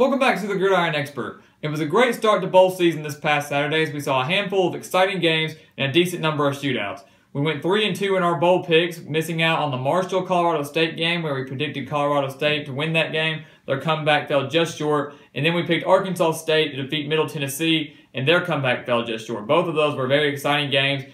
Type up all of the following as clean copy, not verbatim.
Welcome back to the Gridiron Expert. It was a great start to bowl season this past Saturday as we saw a handful of exciting games and a decent number of shootouts. We went 3-2 in our bowl picks, missing out on the Marshall-Colorado State game where we predicted Colorado State to win that game. Their comeback fell just short. And then we picked Arkansas State to defeat Middle Tennessee, and their comeback fell just short. Both of those were very exciting games,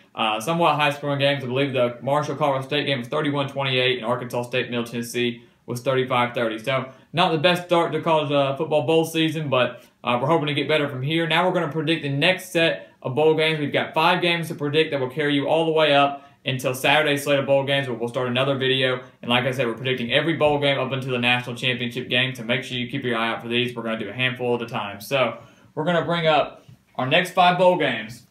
somewhat high-scoring games. I believe the Marshall-Colorado State game was 31-28, and Arkansas State-Middle Tennessee was 35-30. So not the best start to college football bowl season, but we're hoping to get better from here. Now we're going to predict the next set of bowl games. We've got 5 games to predict that will carry you all the way up until Saturday's slate of bowl games, where we'll start another video. And like I said, we're predicting every bowl game up until the national championship game, so make sure you keep your eye out for these. We're going to do a handful at a time. So we're going to bring up our next 5 bowl games,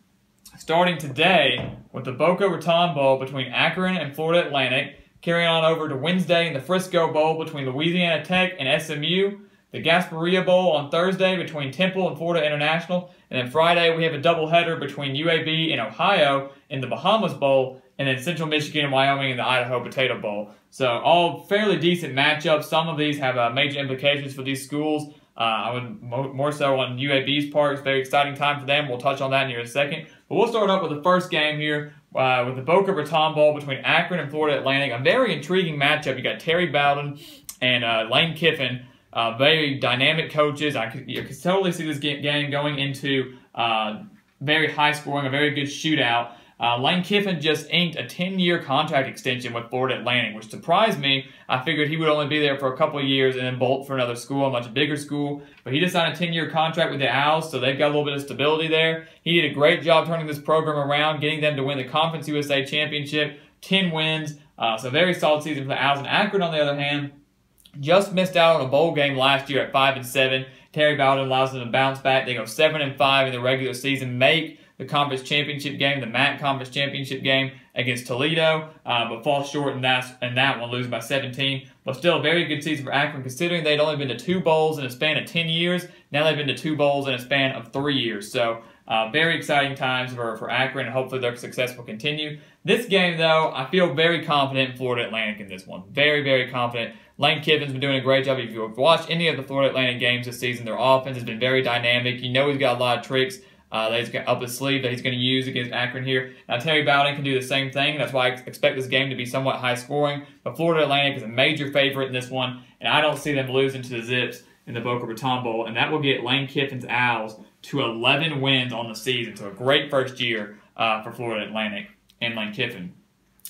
starting today with the Bowden Tom Bowl between Akron and Florida Atlantic, carrying on over to Wednesday in the Frisco Bowl between Louisiana Tech and SMU, the Gasparilla Bowl on Thursday between Temple and Florida International, and then Friday we have a doubleheader between UAB and Ohio in the Bahamas Bowl, and then Central Michigan and Wyoming in the Idaho Potato Bowl. So all fairly decent matchups. Some of these have major implications for these schools. I would more so on UAB's part. It's a very exciting time for them. We'll touch on that in here in a second. But we'll start up with the first game here with the Bowden Tom Bowl between Akron and Florida Atlantic. A very intriguing matchup. You got Terry Bowden and Lane Kiffin, very dynamic coaches. You could totally see this game going into very high scoring, a very good shootout. Lane Kiffin just inked a 10-year contract extension with Florida Atlantic, which surprised me. I figured he would only be there for a couple of years and then bolt for another school, a much bigger school. But he just signed a 10-year contract with the Owls, so they've got a little bit of stability there. He did a great job turning this program around, getting them to win the Conference USA Championship, 10 wins. So very solid season for the Owls. And Akron, on the other hand, just missed out on a bowl game last year at 5-7. Terry Bowden allows them to bounce back. They go 7-5 in the regular season, make the conference championship game, the MAC conference championship game against Toledo, but fall short in that one, losing by 17. But still a very good season for Akron, considering they'd only been to 2 bowls in a span of 10 years. Now they've been to 2 bowls in a span of 3 years. So very exciting times for Akron, and hopefully their success will continue. This game, though, I feel very confident in Florida Atlantic in this one. Very, very confident. Lane Kiffin's been doing a great job. If you've watched any of the Florida Atlantic games this season, their offense has been very dynamic. You know he's got a lot of tricks that he's got up his sleeve that he's going to use against Akron here. Now, Terry Bowden can do the same thing. That's why I expect this game to be somewhat high scoring. But Florida Atlantic is a major favorite in this one, and I don't see them losing to the Zips in the Bowden Tom Bowl, and that will get Lane Kiffin's Owls to 11 wins on the season. So a great first year for Florida Atlantic and Lane Kiffin.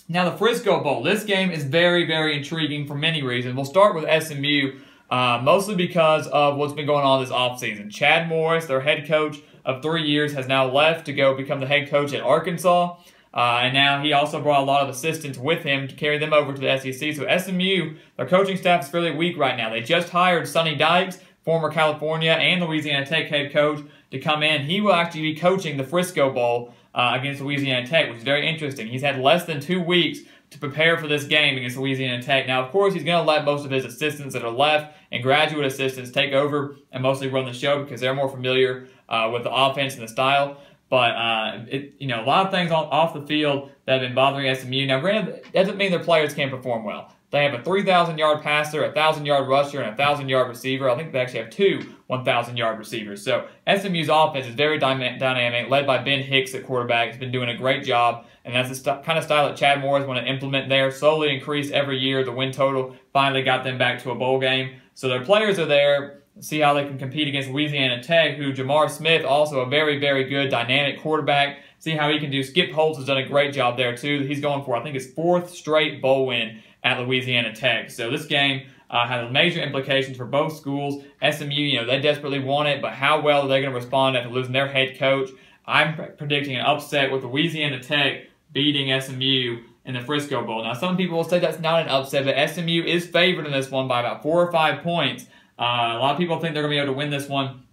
Now, the Frisco Bowl. This game is very, very intriguing for many reasons. We'll start with SMU, mostly because of what's been going on this offseason. Chad Morris, their head coach of 3 years, has now left to go become the head coach at Arkansas. And now he also brought a lot of assistants with him to carry them over to the SEC. So SMU, their coaching staff is fairly weak right now. They just hired Sonny Dykes, former California and Louisiana Tech head coach, to come in. He will actually be coaching the Frisco Bowl against Louisiana Tech, which is very interesting. He's had less than 2 weeks to prepare for this game against Louisiana Tech. Now, of course, he's going to let most of his assistants that are left and graduate assistants take over and mostly run the show because they're more familiar with the offense and the style. But, a lot of things off the field that have been bothering SMU. Now, granted, it doesn't mean their players can't perform well. They have a 3,000-yard passer, a 1,000-yard rusher, and a 1,000-yard receiver. I think they actually have 2 1,000-yard receivers. So SMU's offense is very dynamic, led by Ben Hicks at quarterback. He's been doing a great job, and that's the kind of style that Chad Morris want to implement there, slowly increase every year. The win total finally got them back to a bowl game. So their players are there. See how they can compete against Louisiana Tech, who Jamar Smith, also a very, very good dynamic quarterback. See how he can do. Skip Holtz has done a great job there, too. He's going for, I think, his 4th straight bowl win at Louisiana Tech. So this game has major implications for both schools. SMU, they desperately want it, but how well are they going to respond after losing their head coach? I'm predicting an upset with Louisiana Tech beating SMU in the Frisco Bowl. Now, some people will say that's not an upset, but SMU is favored in this one by about 4 or 5 points. A lot of people think they're going to be able to win this one.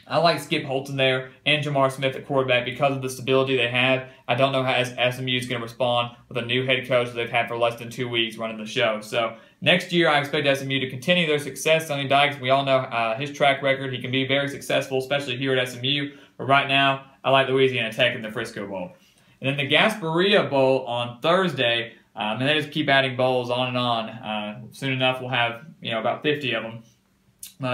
I like Skip Holtz in there and Jamar Smith at quarterback because of the stability they have. I don't know how SMU is going to respond with a new head coach that they've had for less than 2 weeks running the show. So next year, I expect SMU to continue their success. Sonny Dykes, we all know his track record. He can be very successful, especially here at SMU. But right now, I like Louisiana Tech in the Frisco Bowl. And then the Gasparilla Bowl on Thursday. And they just keep adding bowls on and on. Soon enough, we'll have about 50 of them.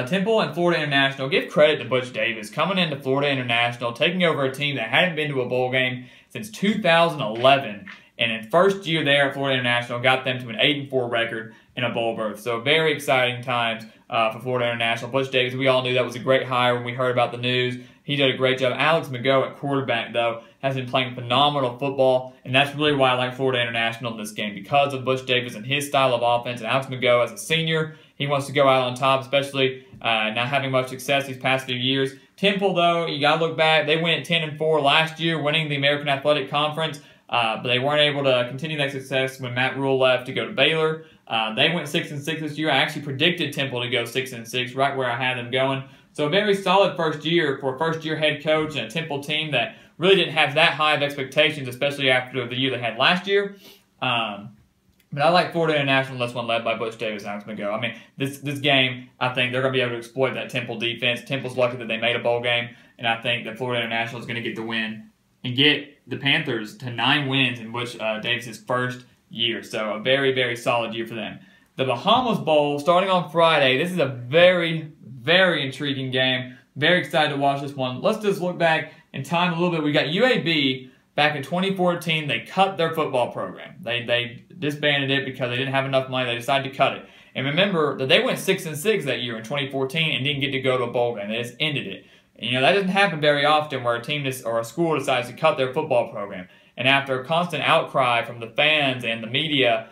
Temple and Florida International, give credit to Butch Davis coming into Florida International, taking over a team that hadn't been to a bowl game since 2011. And in first year there at Florida International, got them to an 8-4 record in a bowl berth. So very exciting times for Florida International. Butch Davis, we all knew that was a great hire when we heard about the news. He did a great job. Alex McGough at quarterback, though, has been playing phenomenal football, and that's really why I like Florida International in this game, because of Butch Davis and his style of offense. And Alex McGough, as a senior, he wants to go out on top, especially not having much success these past few years. Temple, though, you got to look back. They went 10-4 last year, winning the American Athletic Conference, but they weren't able to continue that success when Matt Rule left to go to Baylor. They went 6-6 this year. I actually predicted Temple to go 6-6, right where I had them going. So a very solid first year for a first-year head coach and a Temple team that really didn't have that high of expectations, especially after the year they had last year. But I like Florida International, this one led by Butch Davis and Alex McGough. I mean, this game, I think they're going to be able to exploit that Temple defense. Temple's lucky that they made a bowl game, and I think that Florida International is going to get the win and get the Panthers to 9 wins in Butch Davis' first year. So a very, very solid year for them. The Bahamas Bowl, starting on Friday. This is a very, very intriguing game. Very excited to watch this one. Let's just look back in time a little bit. We got UAB back in 2014. They cut their football program. They disbanded it because they didn't have enough money. They decided to cut it. And remember that they went 6-6 that year in 2014 and didn't get to go to a bowl game. They just ended it. And, that doesn't happen very often where a team or a school decides to cut their football program. And after a constant outcry from the fans and the media,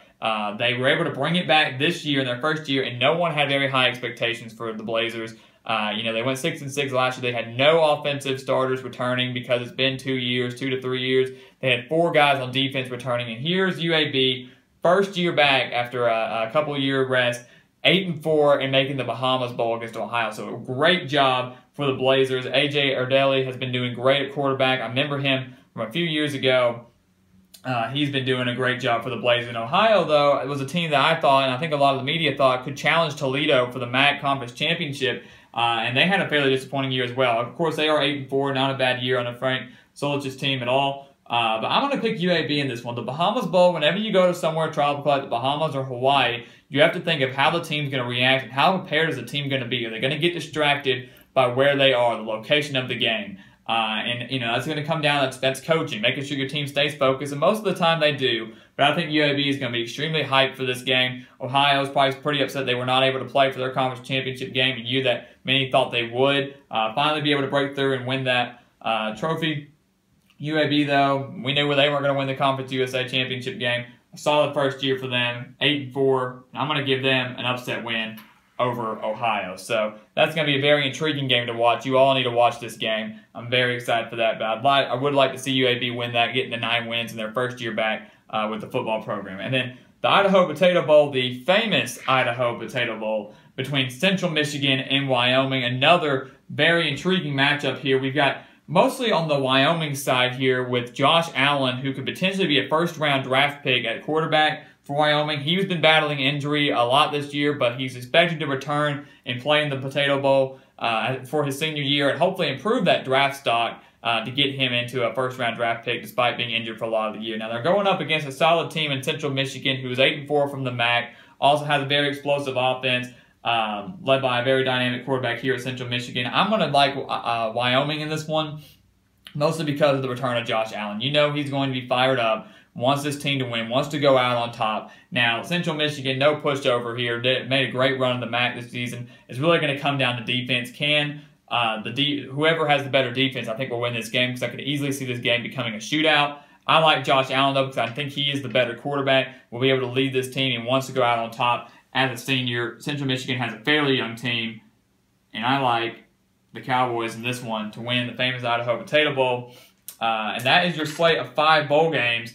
they were able to bring it back this year in their first year, and no one had very high expectations for the Blazers. They went 6-6 last year. They had no offensive starters returning because it's been 2 to 3 years. They had 4 guys on defense returning, and here's UAB, first year back after a couple-year rest, 8-4 and making the Bahamas Bowl against Ohio. So a great job for the Blazers. A.J. Erdely has been doing great at quarterback. I remember him from a few years ago. He's been doing a great job for the Blazers. In Ohio, though, it was a team that I thought, and I think a lot of the media thought, could challenge Toledo for the MAC Conference Championship, and they had a fairly disappointing year as well. Of course, they are 8-4, not a bad year on the Frank Solich's team at all. But I'm going to pick UAB in this one. The Bahamas Bowl, whenever you go to somewhere tropical like the Bahamas or Hawaii, you have to think of how the team's going to react and how prepared is the team going to be. Are they going to get distracted by where they are, the location of the game? That's going to come down, that's coaching, making sure your team stays focused, and most of the time they do. But I think UAB is going to be extremely hyped for this game. Ohio's probably pretty upset they were not able to play for their conference championship game, a year that many thought they would finally be able to break through and win that trophy. UAB, though, we knew they weren't going to win the Conference USA championship game. A solid first year for them, 8-4. I'm going to give them an upset win over Ohio. So that's going to be a very intriguing game to watch. You all need to watch this game. I'm very excited for that. But I would like to see UAB win that, getting the 9 wins in their first year back with the football program. And then the Idaho Potato Bowl, the famous Idaho Potato Bowl between Central Michigan and Wyoming. Another very intriguing matchup here. We've got mostly on the Wyoming side here with Josh Allen, who could potentially be a first-round draft pick at quarterback for Wyoming. He's been battling injury a lot this year, but he's expected to return and play in the Potato Bowl for his senior year and hopefully improve that draft stock to get him into a first-round draft pick despite being injured for a lot of the year. Now, they're going up against a solid team in Central Michigan who is 8-4 from the MAC, also has a very explosive offense, led by a very dynamic quarterback here at Central Michigan. I'm going to like Wyoming in this one, mostly because of the return of Josh Allen. He's going to be fired up, wants this team to win, wants to go out on top. Now, Central Michigan, no pushover here, made a great run in the MAC this season. It's really going to come down to defense. Whoever has the better defense, I think, will win this game, because I could easily see this game becoming a shootout. I like Josh Allen, though, because I think he is the better quarterback, will be able to lead this team and wants to go out on top. As a senior, Central Michigan has a fairly young team, and I like the Cowboys in this one to win the famous Idaho Potato Bowl. And that is your slate of 5 bowl games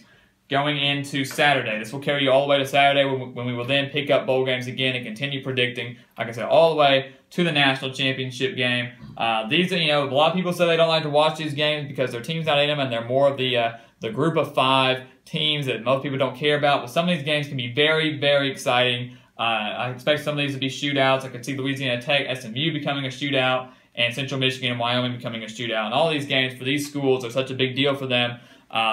going into Saturday. This will carry you all the way to Saturday when we will then pick up bowl games again and continue predicting, like I said, all the way to the national championship game. These, a lot of people say they don't like to watch these games because their team's not in them and they're more of the group of 5 teams that most people don't care about. But some of these games can be very, very exciting. I expect some of these to be shootouts. I could see Louisiana Tech, SMU becoming a shootout, and Central Michigan and Wyoming becoming a shootout. And all these games for these schools are such a big deal for them.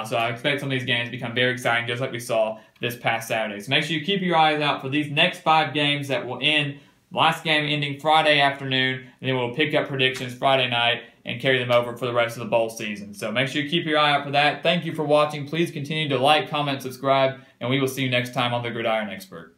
So I expect some of these games to become very exciting, just like we saw this past Saturday. So make sure you keep your eyes out for these next 5 games that will end Last game ending Friday afternoon, and then we'll pick up predictions Friday night and carry them over for the rest of the bowl season. So make sure you keep your eye out for that. Thank you for watching. Please continue to like, comment, subscribe, and we will see you next time on The Gridiron Expert.